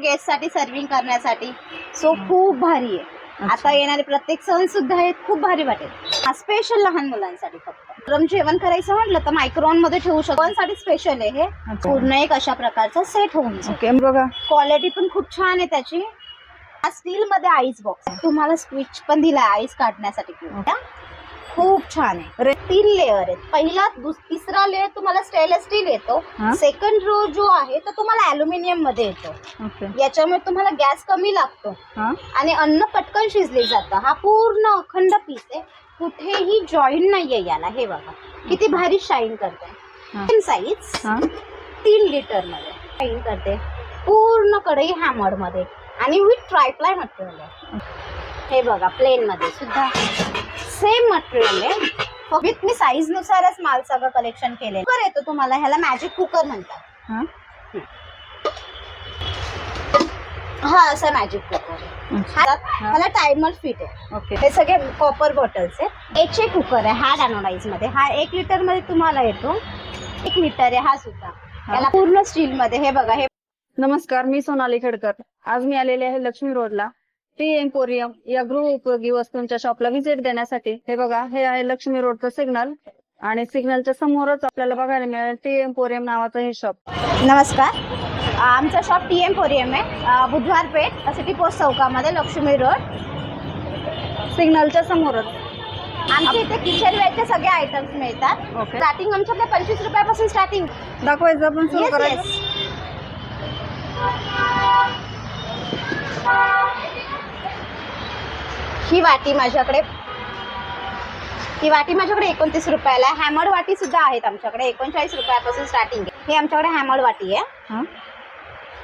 Guest साठी serving करण्यासाठी. So खूप भारी आहे. आता येणारे प्रत्येक सण सुद्धा आहेत, खूप भारी वाटेल. स्पेशल लहान मुलांसाठी फक्त गरम जेवण करायचं म्हटलं तर मायक्रोवेव्ह मध्ये ठेवू शकतो. साठी स्पेशल आहे हे. पूर्ण एक अशा प्रकारचा सेट होऊन जाईल. बघा क्वालिटी पण खूप छान आहे त्याची. स्टील मध्ये आईस बॉक्स तुम्हाला स्विच पण दिला आईस काढण्यासाठी. खूप छान आहे. 3 लेअर आहेत. पहिला तिसरा लेअर तुम्हाला स्टेनलेस स्टील येतो. सेकंड रो जो आहे तो तुम्हाला अल्युमिनियम मध्ये येतो. याच्यामुळे तुम्हाला गॅस कमी लागतो आणि अन्न पटकन शिजले जातं. हा पूर्ण अखंड पीस आहे, कुठेही जॉईंट नाहीये याला. हे बघा किती भारी शाईन करते. साईज 3 लिटर मध्ये शाईन करते. पूर्ण कढई हॅमर्ड मध्ये आणि विथ ट्रायप्लाय मटेरियल आहे. हे बघा प्लेन मध्ये सुद्धा सेम मटेरियल आहे. विथ मी साईज नुसारच माल सगळं कलेक्शन केले. कुकर येतो तुम्हाला, ह्याला मॅजिक कुकर म्हणतात. हा असा मॅजिक कुकर ह्याला टायमर फिट आहे. हे सगळे कॉपर बॉटल्स आहेत. एचए कुकर आहे हार्ड अनोडाइज मध्ये. हा 1 लिटर मध्ये तुम्हाला येतो. 1 लिटर आहे हा सुद्धा. याला पूर्ण स्टील मध्ये. हे बघा हे. नमस्कार, मी सोनाली खेडकर. आज मी आलेले आहे लक्ष्मी रोडला टी एम्पोरियम या गृह उपयोगी वस्तूंच्या शॉपला व्हिजिट देण्यासाठी. हे बघा, हे आहे लक्ष्मी रोडचं सिग्नल आणि सिग्नलच्या समोरच आपल्याला बघायला मिळेल टी एम्पोरियम नावाचं हे शॉप. नमस्कार, आमचं शॉप टी एम्पोरियम आहे. बुधवार पेठ सिटी पोस्ट चौकामध्ये लक्ष्मी रोड सिग्नलच्या समोरच. आमच्या इथे किचनवेअरचे सगळे आयटम्स मिळतात. स्टार्टिंग आमच्याकडे 25 रुपयापासून स्टार्टिंग. दाखवायचं आपण सुरू करायचं. ही वाटी माझ्याकडे 29 रुपयाला. हॅमर्ड वाटी सुद्धा आहेत आमच्याकडे. 39 रुपयापासून स्टार्टिंग आहे. हे आमच्याकडे हॅमर्ड वाटी आहे.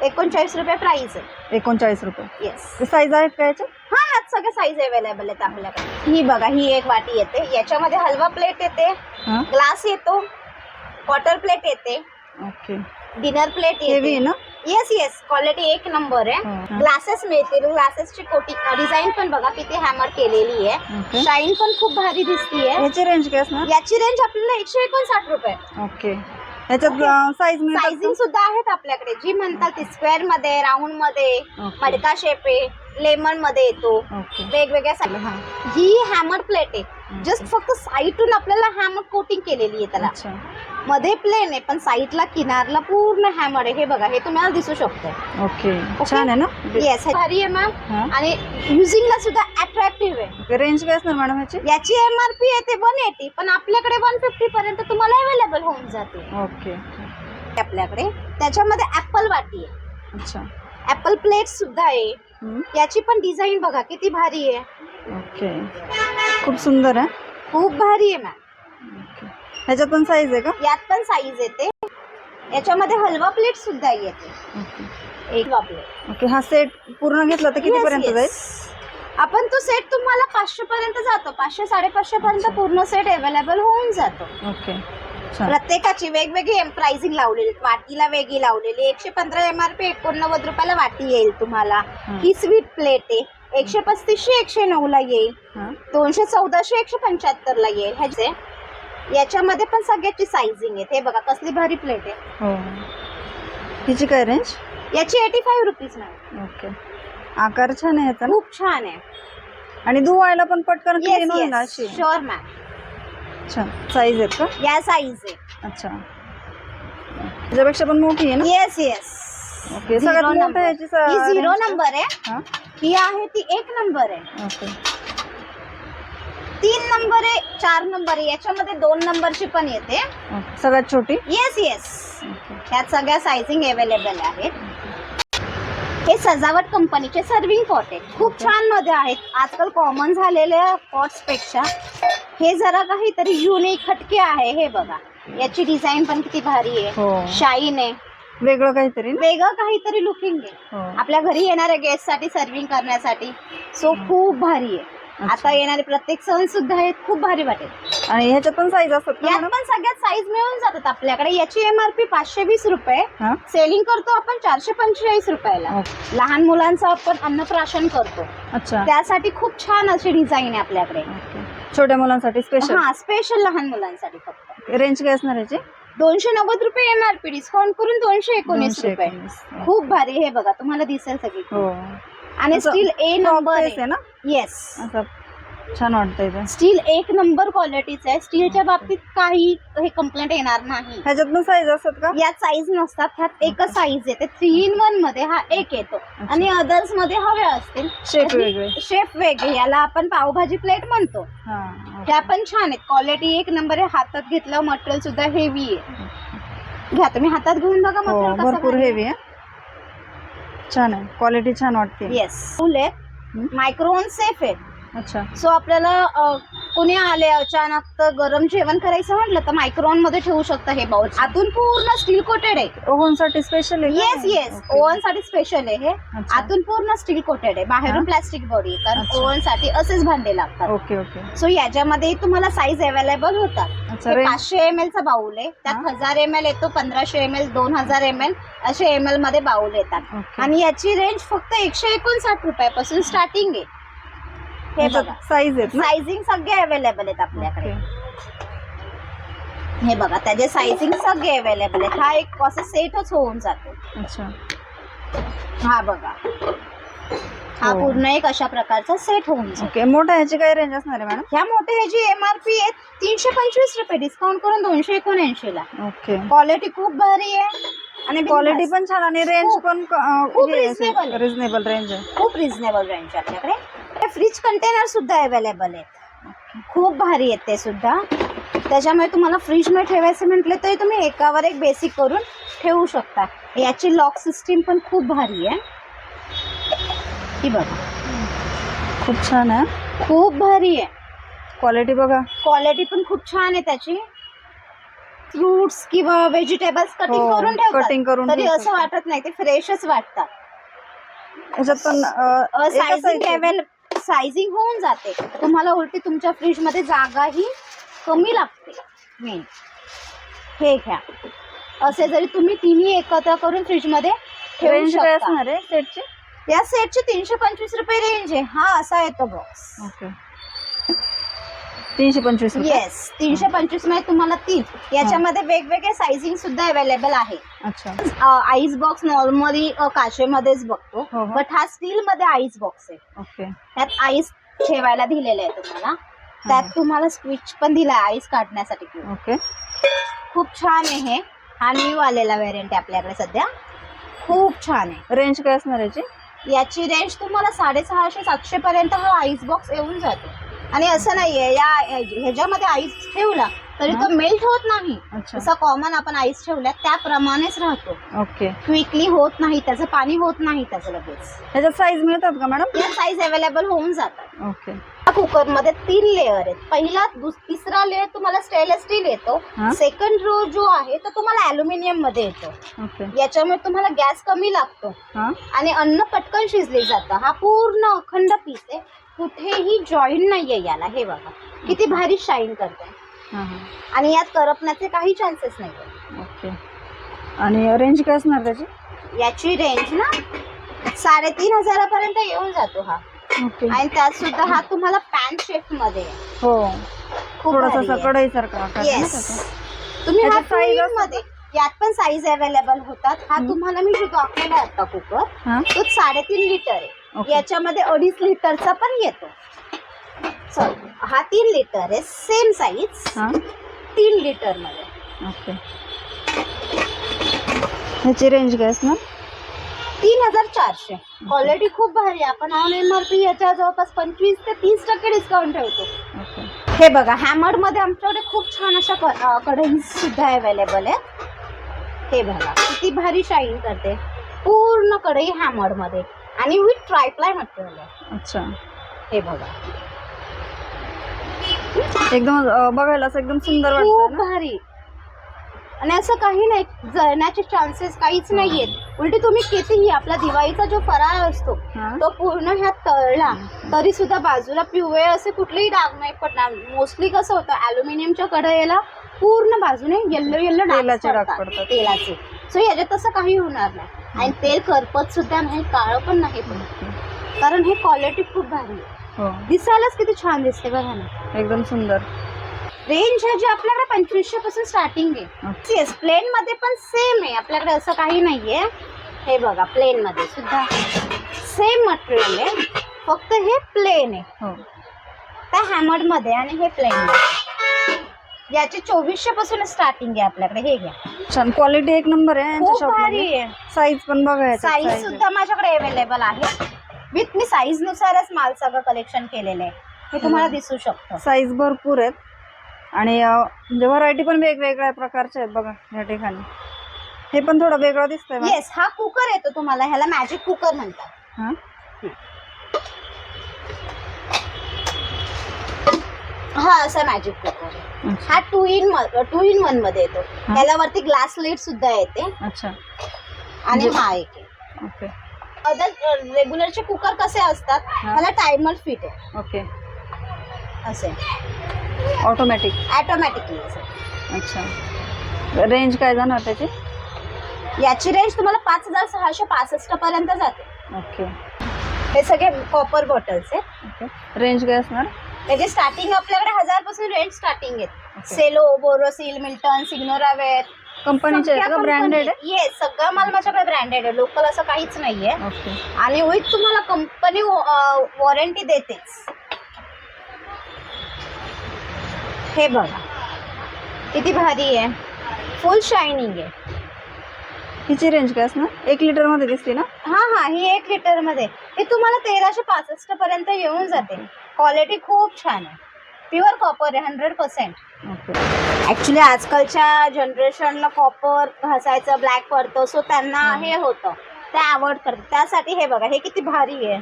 39 रुपये प्राइस आहे. 39 रुपये. येस. साईज आहेत का याच्या? हा सगळे साईज अवेलेबल आहेत आपल्याकडे. ही बघा, ही एक वाटी येते. याच्यामध्ये हलवा प्लेट येते, ग्लास येतो, वॉटर प्लेट येते, डिनर प्लेट येते ना. येस क्वालिटी 1 नंबर आहे. ग्लासेस मिळतील. ग्लासेसची कोटिंग डिझाईन पण बघा किती हॅमर केलेली आहे. शाईन पण खूप भारी दिसतीये. याची रेंज काय असणार? याची रेंज आपल्याला 159 रुपये. ओके. याच्यात साइजिंग सुद्धा आहेत आपल्याकडे. जी म्हणतात ती स्क्वेअर मध्ये, राऊंड मध्ये, मडका शेप आहे, लेमन मध्ये येतो. वेगवेगळ्या साईज. ही हॅमर प्लेट आहे. जस्ट फक्त साईडून आपल्याला हॅमर कोटिंग केलेली आहे त्याला. मध्ये प्लेन आहे पण साईडला किनारला पूर्ण हॅमर आहे. हे बघा, हे तुम्हाला दिसू शकतं. ओके, छान आहे ना. येस, भारी आहे मॅम. आणि युजिंगला सुद्धा अट्रॅक्टिव्ह आहे. रेंज काय असणार मॅडम याची? याची एमआरपी येते 180 पण आपल्याकडे 150 पर्यंत तुम्हाला अवेलेबल होऊन जाते. ओके. आपल्याकडे त्याच्यामध्ये ऍपल वाटी आहे. अच्छा. ऍपल प्लेट सुद्धा आहे. याची पण डिझाईन बघा किती भारी आहे. ओके, खूप सुंदर आहे. खूप भारी आहे मॅम. ह्याच्यात पण साईज आहे का? यात पण साईज येते. याच्यामध्ये हलवा प्लेट सुद्धा येते. एक प्लेट. ओके. हा सेट पूर्ण घेतला तर किती पर्यंत जाईल? आपण तो सेट तुम्हाला 500 पर्यंत जातो. 500-550 पर्यंत पूर्ण सेट अवेलेबल होऊन जातो. ओके. प्रत्येकाची वेगवेगळी प्राइसिंग लावलेली. वाटीला वेगळी लावलेली. 115 एमआरपी 89 रुपयाला वाटी येईल तुम्हाला. ही स्वीट प्लेट आहे. 135 109 ला येईल. 214 175 ला येईल. ह्याचे याच्यामध्ये पण सगळ्याची साइजिंग आहे. हे बघा कसली भारी प्लेट आहे. तिची काय रेंज? याची 85 रुपीज मॅम. ओके. आकार छान आहे याचा. खूप छान आहे आणि धुवायला पण पटकन क्लीन होईल अशी. Sure ma'am. छान साईज आहेत का? या साईज आहे. अच्छा. त्याच्यापेक्षा पण मोठी आहे ना? येस. ओके. सगळ्यात मोठं याची ही 0 नंबर आहे. ही आहे ती 1 नंबर आहे. ओके. 3 नंबर आहे, 4 नंबर आहे. याच्यामध्ये 2 नंबरची पण येते. सगळ्यात छोटी? येस. ह्यात सगळ्या साइजिंग अवेलेबल आहेत. हे सजावट कंपनीचे सर्विंग पॉट आहे. खूप छान मध्ये आहेत. आजकाल कॉमन झालेल्या पॉट्स पेक्षा हे जरा काहीतरी युनिक हटके आहे. हे बघा, याची डिझाईन पण किती भारी आहे. शाईन आहे. वेगळं काहीतरी लुकिंग आहे. आपल्या घरी येणाऱ्या गेस्ट साठी सर्विंग करण्यासाठी. सो खूप भारी आहे. आता येणारे प्रत्येक सण सुद्धा आहेत, खूप भारी वाटेल. आणि ह्याच्यात पण साईज असतात? यात पण सगळ्यात साईज मिळून जातात आपल्याकडे. याची एमआरपी 520 रुपये. सेलिंग करतो आपण 445 रुपयाला. लहान मुलांचं आपण अन्नप्राशन करतो. अच्छा. त्यासाठी खूप छान अशी डिझाईन आहे आपल्याकडे. छोट्या मुलांसाठी स्पेशल? हा, स्पेशल लहान मुलांसाठी फक्त. रेंज काय असणार याची? 290 रुपये MRP, डिस्काउंट करून 219 रुपये. 219. खूप भारी. हे बघा तुम्हाला दिसेल सगळी. हो आणि असं स्टील A नंबर आहे ना, येस, असं छान वाटतंय ते. स्टील 1 नंबर क्वालिटीचं आहे. स्टीलच्या बाबतीत काही हे कंप्लेंट येणार नाही. ह्याच्यात पण साईज असतात का? यात साईज नसतात, ह्यात एकच साईज येते. 3 in 1 मध्ये हा एक येतो आणि अदर्स मध्ये हवे असतील शेप वेगळे. शेफ वेगळे. याला आपण पावभाजी प्लेट म्हणतो. हा त्या पण छान आहेत, क्वालिटी 1 नंबर आहे. हातात घेतलं मटेरियल सुद्धा हेवी आहे. घ्या तुम्ही हातात घेऊन बघा हो मटेरियल भरपूर हेवी आहे, छान आहे, क्वालिटी छान वाटते. येस. फुल आहे, मायक्रोवेव्ह सेफ आहे. अच्छा. सो आपल्याला कोणी आले अचानक तर गरम जेवण करायचं म्हटलं तर मायक्रोवेव्ह मध्ये ठेवू शकता. हे बाउल आतून पूर्ण स्टील कोटेड आहे. ओव्हन साठी स्पेशल आहे? येस येस, ओव्हन साठी स्पेशल आहे हे. अच्छा. आतून पूर्ण स्टील कोटेड आहे, बाहेरून प्लास्टिक बॉडी आहे, कारण अच्छा. ओव्हन साठी असेच भांडे लागतात. Okay okay. सो याच्यामध्ये तुम्हाला साईज अवेलेबल होतात. अच्छा, हे range? 500 ml चा बाउल आहे, त्यात 1000 ml येतो, 1500 ml, 2000 ml असे ML मध्ये बाउल येतात. ओके. आणि याची रेंज फक्त 159 रुपयापासून स्टार्टिंग आहे. हे बघा साईज आहेत ना? सायझिंग सगळे अवेलेबल आहेत आपल्याकडे. ओके. हे बघा त्याचे सायझिंग सगळे अवेलेबल आहेत. हा एक असं सेटच होऊन जातो. अच्छा. हा बघा, हा हो. पूर्ण एक अशा प्रकारचा सेट होऊन जातो. ओके. मोठा ह्याची काय रेंज असणार आहे मॅडम? ह्या मोठ्या ह्याची MRP आहे 325 रुपये, डिस्काउंट करून 279 ला. ओके. क्वालिटी खूप भारी आहे आणि क्वालिटी पण छान आणि रेंज खूप- पण खूप reasonable आहे. रिझनेबल रेंज आहे. खूप रिझनेबल रेंज आपल्याकडे. फ्रीज कंटेनर सुद्धा अवेलेबल आहेत, खूप भारी आहेत ते सुद्धा. त्याच्यामुळे तुम्हाला फ्रीज मध्ये ठेवायचं म्हटलं तरी तुम्ही एकावर एक बेसिक करून ठेवू शकता. याची लॉक सिस्टीम पण खूप भारी आहे. ही बघा खूप छान आहे, खूप भारी आहे. क्वालिटी बघा. क्वालिटी पण खूप छान आहे त्याची. फ्रुट्स किंवा व्हेजिटेबल्स कटिंग हो, करून cutting करून ठेवतात तरी ठेवू असं वाटत नाही, ते फ्रेशच वाटतात. ह्याच्यात पण सायझिंग सायझिंग होऊन जाते. तुम्हाला उलटी तुमच्या फ्रीज मध्ये जागाही कमी लागते. मेन हे घ्या, असे जरी तुम्ही तिन्ही एकत्र करून फ्रीज मध्ये ठेवू रेंज काय शकता. असणार आहे सेटची? या सेटची 325 रुपये रेंज आहे. हा असा येतो बॉक्स. ओके. 325 रुपये. येस, 325 मध्ये तुम्हाला 3. याच्यामध्ये वेगवेगळे सायझिंग सुद्धा अवेलेबल आहे. अच्छा. आईस बॉक्स नॉर्मली काचेमध्येच बघतो, हो. बट हा स्टील मध्ये आईस बॉक्स आहे. ओके. त्यात आईस ठेवायला दिलेले आहे तुम्हाला. त्यात तुम्हाला स्विच पण दिला आईस काढण्यासाठी. ओके. खूप छान आहे हे. हा न्यू आलेला व्हेरियंट आहे आपल्याकडे सध्या, खूप छान आहे. रेंज काय असणार याची? याची रेंज तुम्हाला 650-700 पर्यंत हा आईस बॉक्स येऊन जातो. आणि असं नाहीये या ह्याच्यामध्ये आईस ठेवला तरी तो मेल्ट होत नाही. अच्छा. जसा कॉमन आपण आईस ठेवला त्याप्रमाणेच राहतो. ओके. क्विकली होत नाही, त्याचं पाणी होत नाही त्याचं लगेच. ह्याच्यात साईज मिळतात का मॅडम? या साईज अवेलेबल होऊन जातात. ओके. कुकर मध्ये 3 लेअर आहेत. पहिला तिसरा लेअर तुम्हाला स्टेनलेस स्टील येतो. हा. सेकंड रो जो आहे तो तुम्हाला अल्युमिनियम मध्ये येतो. ओके. याच्यामुळे तुम्हाला गॅस कमी लागतो हा. आणि अन्न पटकन शिजले जातं. हा पूर्ण अखंड पीस आहे, कुठेही जॉईंट नाहीये याला. हे बघा किती भारी शाईन करते हा हा. आणि यात करपण्याचे काही चान्सेस नाही. ओके. आणि रेंज काय असणार त्याची? याची रेंज ना 3500 पर्यंत येऊन जातो हा. ओके. आणि त्यात सुद्धा हा तुम्हाला पॅन शेप मध्ये आहे. हो, खूप थोडासा भारी आहे. कढई सारखा आकार आहे ना येस, त्याचा? तुम्ही हा त्याच्यात size size मध्ये यात पण साईज अवेलेबल होतात. हा तुम्हाला मी जो दाखवला आता कुकर हा. तो 3.5 लिटर आहे. ओके. याच्यामध्ये 2.5 लिटरचा पण येतो. चल, हा 3 लिटर आहे, सेम साईज. हा. 3 लिटर मध्ये. ओके. ह्याची रेंज काय असणार? 3400. क्वालिटी खूप भारी आहे. आपण ऑन MRP याच्या जवळपास 25 ते 30% डिस्काउंट ठेवतो. ओके. हे बघा, हॅमर्ड मध्ये आमच्याकडे खूप छान अशा कढई सुद्धा अवेलेबल आहेत. हे बघा किती भारी शाईन करते. पूर्ण कढई हॅमर्ड मध्ये आणि विथ ट्रायप्लाय मटेरियल आहे. अच्छा. हे बघा एकदम बघायला असं एकदम सुंदर खूप वाटतं ना? भारी. आणि असं काही नाही, जळण्याचे चान्सेस काहीच नाहीयेत. उलटी तुम्ही कितीही आपला दिवाळीचा जो फराळ असतो हा. तो पूर्ण ह्यात तळला तरी सुद्धा बाजूला पिवळे असे कुठलेही डाग नाही पडणार. मोस्टली कसं होतं, अल्युमिनियमच्या कढईला पूर्ण बाजूने येल्लो तेलाचे डाग पडतात. तेलाचे. सो याच्यात तसं काही होणार नाही. आणि तेल करपत सुद्धा नाही, काळं पण नाही पडत, कारण हे क्वालिटी खूप भारी आहे. हो, दिसायलाच किती छान दिसते बघा ना. एकदम सुंदर. रेंज आहे जी आपल्याकडे 2500 पासून स्टार्टिंग आहे. येस, प्लेन मध्ये पण सेम आहे आपल्याकडे, असं काही नाहीये. हे बघा, प्लेन मध्ये सुद्धा सेम मटेरियल आहे, फक्त हे प्लेन आहे. हो. त्या हॅमर्ड मध्ये आणि हे प्लेन मध्ये. याची 2400 पासून स्टार्टिंग आहे आपल्याकडे. हे घ्या, छान क्वालिटी एक नंबर आहे खूप भारी आहे. साईज पण बघा, साईज सुद्धा माझ्याकडे अवेलेबल आहे. विथ मी साईज नुसारच माल सगळं कलेक्शन केलेलं आहे. हे तुम्हाला दिसू शकतं. साईज भरपूर आहेत आणि म्हणजे व्हरायटी पण वेगवेगळ्या प्रकारच्या आहेत बघा या ठिकाणी. हे पण थोडं वेगळं दिसतंय. येस, हा कुकर येतो तुम्हाला, ह्याला मॅजिक कुकर म्हणतात. हा, हा असा मॅजिक कुकर आहे. हा 2 in 1 मध्ये येतो. ह्याला वरती ग्लास लिड सुद्धा येते. अच्छा. आणि हा एक आहे. ओके. अदर रेग्युलरचे कुकर कसे असतात, ह्याला टायमर फिट आहे. ओके. असे ऑटोमॅटिक. ऑटोमॅटिकली असे. अच्छा. रेंज काय जाणार त्याची? याची रेंज तुम्हाला 5665 पर्यंत जाते. ओके. हे सगळे कॉपर बॉटल्स आहेत. ओके. रेंज काय असणार? त्याची स्टार्टिंग आपल्याकडे 1000 पासून रेंज स्टार्टिंग आहे. सेलो, बोरोसिल, मिल्टन, सिग्नोरावेट कंपनीचे आहेत का? ब्रँडेड आहे? येस, सगळं माल माझ्याकडे ब्रँडेड आहे. लोकल असं काहीच नाहीये. ओके. आणि विथ तुम्हाला कंपनी वॉरंटी देतेच. हे बघा किती भारी आहे, फुल शायनिंग आहे. हिची रेंज काय असणार? 1 लिटर मध्ये दिसते ना? हा, ही 1 लिटर मध्ये. हे तुम्हाला 1365 पर्यंत येऊन जाते. क्वालिटी खूप छान आहे. प्युअर कॉपर आहे, 100%. ऍक्च्युली आजकालच्या जनरेशनला कॉपर घासायचं ब्लॅक पडतं, सो त्यांना हे होतं, ते अवॉइड करतात. त्यासाठी हे बघा, हे किती भारी आहे.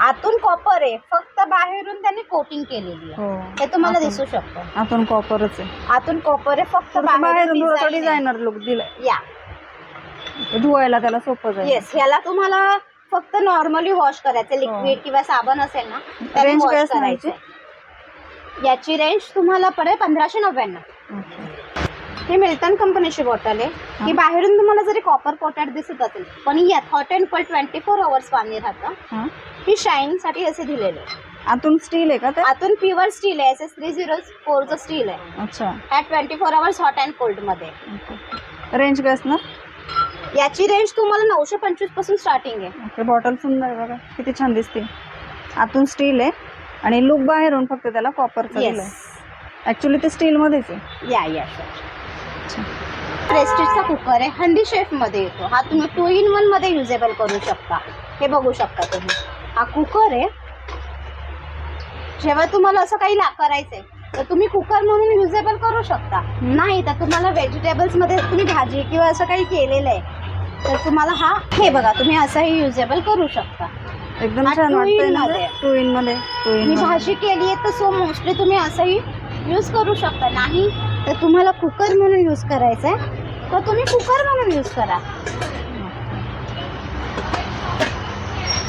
आतून कॉपर आहे, फक्त बाहेरून त्यांनी कोटिंग केलेली आहे. हे तुम्हाला दिसू शकतं. आतून कॉपरच आहे. आतून कॉपर आहे, फक्त बाहेरून थोडं डिझायनर लुक दिलाय. या धुवायला त्याला सोपं जाईल. येस, ह्याला तुम्हाला फक्त नॉर्मली वॉश करायचं. लिक्विड किंवा साबण असेल ना, त्याने रेंज काय वॉश करायचं. याची रेंज तुम्हाला पडेल 1599. ही मिल्टन कंपनीची बॉटल आहे. ही बाहेरून तुम्हाला जरी कॉपर कोटेड दिसत असेल, पण यात हॉट अँड कोल्ड 24 hours पाणी राहतं. ही शाईनिंग साठी असे दिलेले आहे. आतून स्टील आहे का ते? आतून प्युअर स्टील आहे. SS304 स्टील आहे. अच्छा. ह्या 24 hours हॉट अँड कोल्ड मध्ये. रेंज काय असणार? याची रेंज तुम्हाला 925 पासून स्टार्टिंग आहे. बॉटल सुंदर आहे बघा, किती छान दिसते. आतून स्टील आहे आणि लुक बाहेरून फक्त त्याला कॉपरचा दिलाय. ऍक्च्युली ते स्टील मध्येच आहे. या प्रेस्टिजचा कुकर आहे, हंडी शेफ मध्ये येतो. हा तुम्ही 2 in 1 मध्ये युजेबल करू शकता. हे बघू शकता तुम्ही. हा कुकर आहे. जेव्हा तुम्हाला असं काही करायचंय तर तुम्ही कुकर म्हणून युजेबल करू शकता. नाही तर तुम्हाला व्हेजिटेबल्स मध्ये तुम्ही भाजी किंवा असं काही केलेलं आहे तर तुम्हाला हा, हे बघा, तुम्ही असंही युजेबल करू शकता. एकदम छान वाटतंय. 2 in मध्ये मी भाजी केली आहे तर सो मोस्टली तुम्ही असंही यूज करू शकता. नाही तर तुम्हाला कुकर म्हणून यूज करायचं आहे तर तुम्ही कुकर म्हणून यूज करा.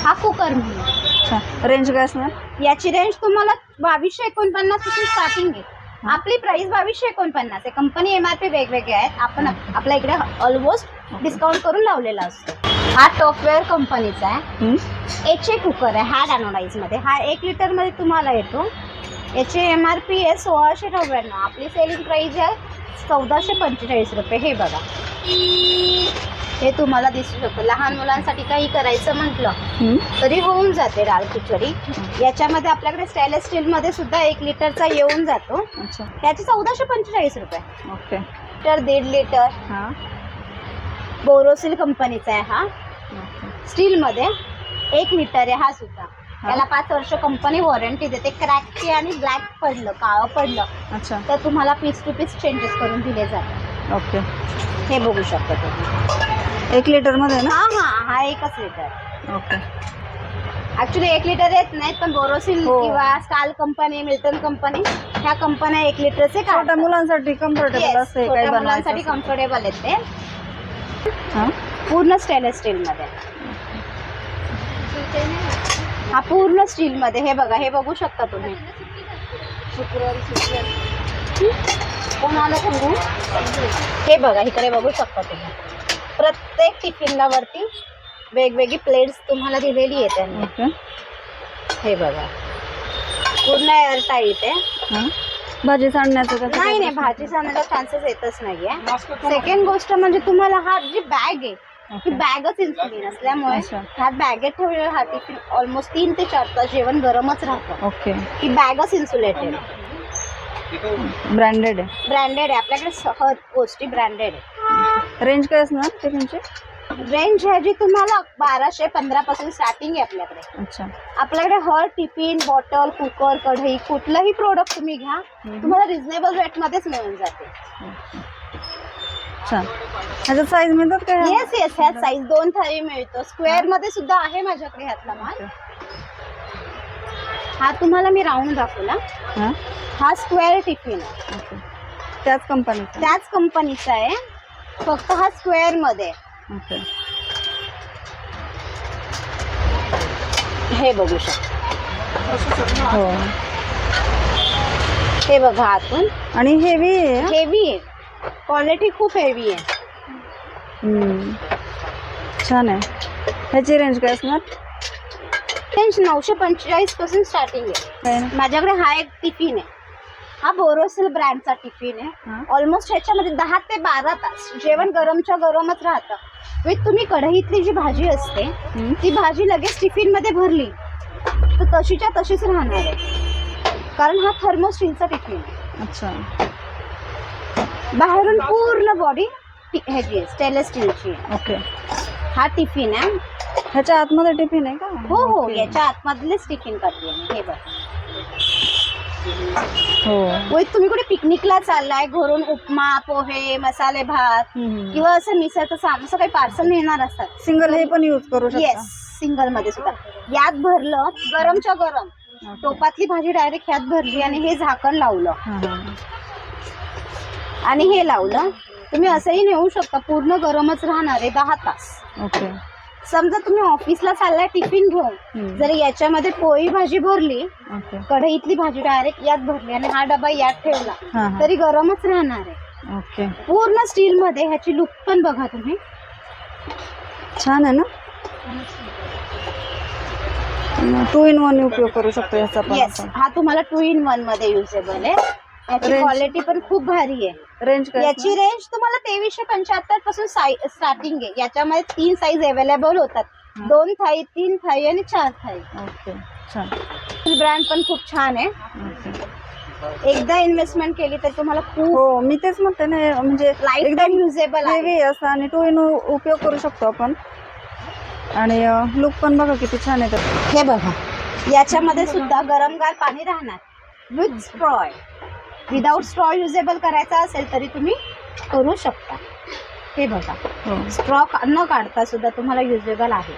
हा कुकर म्हणून. रेंज काय असणार? याची रेंज तुम्हाला 2249 पासून स्टार्टिंग आहे. आपली प्राइस 2249 आहे. कंपनी MRP वेगवेगळे आहेत. आपण आपल्या इकडे ऑलमोस्ट डिस्काउंट करून लावलेला असतो. हा टॉपवेअर कंपनीचा आहे. HA कुकर आहे, हा डॅनोडाईज मध्ये. हा 1 लिटर मध्ये तुम्हाला येतो. याची MRP आहे 1699. आपली सेलिंग प्राइस आहे 1445 रुपये. हे बघा, हे तुम्हाला दिसू शकतं. लहान मुलांसाठी काही करायचं म्हटलं तरी होऊन जाते डाळ खिचडी. याच्यामध्ये आपल्याकडे स्टेनलेस स्टील मध्ये सुद्धा 1 लिटरचा येऊन जातो. त्याचे 1445 रुपये. ओके. तर 1.5 लिटर बोरोसिल कंपनीचा आहे. हा स्टील मध्ये 1 लिटर आहे. हा सुद्धा त्याला 5 वर्ष कंपनी वॉरंटी देते. क्रॅकची आणि ब्लॅक पडलं, काळं पडलं तर तुम्हाला पीस टू पीस चेंजेस करून दिले जातात. ओके. हे बघू शकता तुम्ही. 1 लिटर मध्ये ना? हा 1च लिटर. ओके. ऍक्च्युली 1 लिटर येत नाहीत, पण बोरोसिल किंवा स्टाल कंपनी, मिल्टन कंपनी, ह्या कंपन्या 1 लिटरचे छोट्या मुलांसाठी कम्फर्टेबल असते. छोट्या मुलांसाठी कम्फर्टेबल आहेत ते. पूर्ण स्टेनलेस स्टील मध्ये. हा पूर्ण स्टील मध्ये. हे बघा, हे बघू शकता तुम्ही. कोणाला सांगू? हे बघा, इकडे बघू शकता तुम्ही. प्रत्येक टिफिनला वरती वेगवेगळी प्लेट्स तुम्हाला दिलेली आहे त्यांनी. हे बघा, पूर्ण एअर टाईट आहे. भाजी सांडण्याचं कसं नाही नाही, भाजी सांगण्याचा चान्सेस येतच नाहीये. सेकंड गोष्ट म्हणजे तुम्हाला हा जी बॅग आहे ही बॅगच इन्सुलिन असल्यामुळे अच्छा. ह्या बॅगेत ठेवलेला हा टिफिन ऑलमोस्ट 3 ते 4 तास जेवण गरमच राहतं. ओके. ही बॅगच इन्सुलेटेड ब्रँडेड आहे. ब्रँडेड आहे. आपल्याकडे सहज गोष्टी ब्रँडेड आहे. रेंज काय असणार टिफिनची? रेंज ह्याची तुम्हाला 1215 पासून स्टार्टिंग आहे आपल्याकडे. अच्छा. आपल्याकडे हर टिफिन, बॉटल, कुकर, कढई कुठलंही प्रोडक्ट तुम्ही घ्या तुम्हाला रिझनेबल रेट मध्येच मिळून जाते. छान. ह्याच्यात साईज मिळतात का? येस येस, ह्यात साईज 2 थाळी मिळतो. स्क्वेअर मध्ये सुद्धा आहे माझ्याकडे ह्यातला माल. हा तुम्हाला मी राऊंड दाखवला. हा? हा स्क्वेअर टिफिन आहे. ओके. त्याच कंपनीचा? त्याच कंपनीचा आहे, फक्त हा स्क्वेअर मध्ये. ओके. हे बघू शकता. हो. हे बघा आतून. आणि हेवी आहे. हेवी आहे, क्वालिटी खूप हेवी आहे. छान आहे. ह्याची रेंज काय असणार? रेंज 945 पासून स्टार्टिंग आहे. काय ना? माझ्याकडे हा एक टिफिन आहे. हा बोरोसिल ब्रँडचा टिफिन आहे. हा. ऑलमोस्ट ह्याच्यामध्ये 10 ते 12 तास जेवण गरमच्या गरमच राहतं. विथ तुम्ही कढईतली जी भाजी असते ती भाजी लगेच टिफिन मध्ये भरली तर तशीच्या तशीच राहणार आहे, कारण हा थर्मोस्टीलचा टिफिन आहे. अच्छा. बाहेरून पूर्ण बॉडी ह्याची आहे, स्टेनलेस स्टीलची आहे. ओके. हा टिफिन आहे. ह्याच्या आतमध्ये टिफिन आहे का? हो हो, ओके. याच्या आतमधलेच टिफिन करते मी. हे बघा. हो. विथ तुम्ही कुठे पिकनिकला चाललाय, घरून उपमा, पोहे, मसाले भात किंवा असं मिसळचं असं काही पार्सल नेणार असतात, सिंगल हे पण यूज करू शकता. येस, सिंगल मध्ये सुद्धा. यात भरलं गरमच्या गरम, टोपातली भाजी डायरेक्ट ह्यात भरली आणि हे झाकण लावलं आणि हे लावलं. तुम्ही असंही नेऊ शकता, पूर्ण गरमच राहणार आहे 10 तास. ओके. समजा तुम्ही ऑफिसला चाललाय टिफिन घेऊन, जर याच्यामध्ये पोळी भाजी भरली, ओके. कढईतली भाजी डायरेक्ट यात भरली आणि हा डबा यात ठेवला तरी गरमच राहणार आहे. ओके. पूर्ण स्टील मध्ये. ह्याची लुक पण बघा तुम्ही, छान आहे ना. 2 in 1 उपयोग करू शकतो याचा पण. येस, हा तुम्हाला 2 in 1 मध्ये युजेबल आहे. याची Range? क्वालिटी पण खूप भारी आहे. रेंज काय? याची रेंज तुम्हाला 2375 पासून स्टार्टिंग आहे. याच्यामध्ये 3 साईज अवेलेबल होतात, 2 थाळी, 3 थाळी आणि 4 थाळी. ओके. छान. ब्रँड पण खूप छान आहे. ओके. एकदा इन्व्हेस्टमेंट केली तर तुम्हाला खूप हो, मी तेच म्हणते ना, म्हणजे लाईफ टाईम युजेबल आहे. हेवी असं आणि 2 in 1 उपयोग करू शकतो आपण. आणि लुक पण बघा किती छान आहे. हे बघा, याच्यामध्ये सुद्धा गरमगार पाणी राहणार with straw. Without straw usable करायचा असेल तरी तुम्ही करू शकता. हे बघा, स्ट्रॉ न काढता सुद्धा तुम्हाला युजेबल आहे.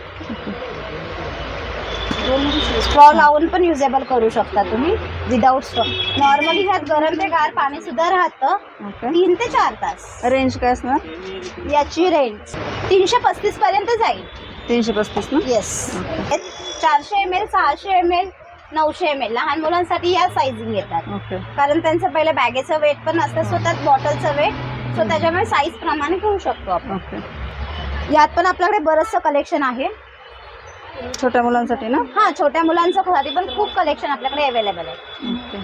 स्ट्रॉ लावून पण युजेबल करू शकता तुम्ही विदाउट स्ट्रॉ. नॉर्मली ह्यात गरम ते गार पाणी सुद्धा राहतं. 3 ते 4 तास. रेंज काय असणार? याची रेंज 335 पर्यंत जाईल. 335 ना? येस. 400 ml, 600 ml, 900 ml. लहान मुलांसाठी या साईजिंग येतात, ओके. कारण त्यांचं पहिलं बॅगेचं वेट पण असतं, स्वतः बॉटलचं वेट, सो त्याच्यामुळे साईज प्रमाणे घेऊ शकतो आपण. ओके. यात पण आपल्याकडे बरंचसं कलेक्शन आहे. छोट्या मुलांसाठी ना? हा, छोट्या मुलांसाठी पण खूप कलेक्शन आपल्याकडे अवेलेबल आहे. ओके.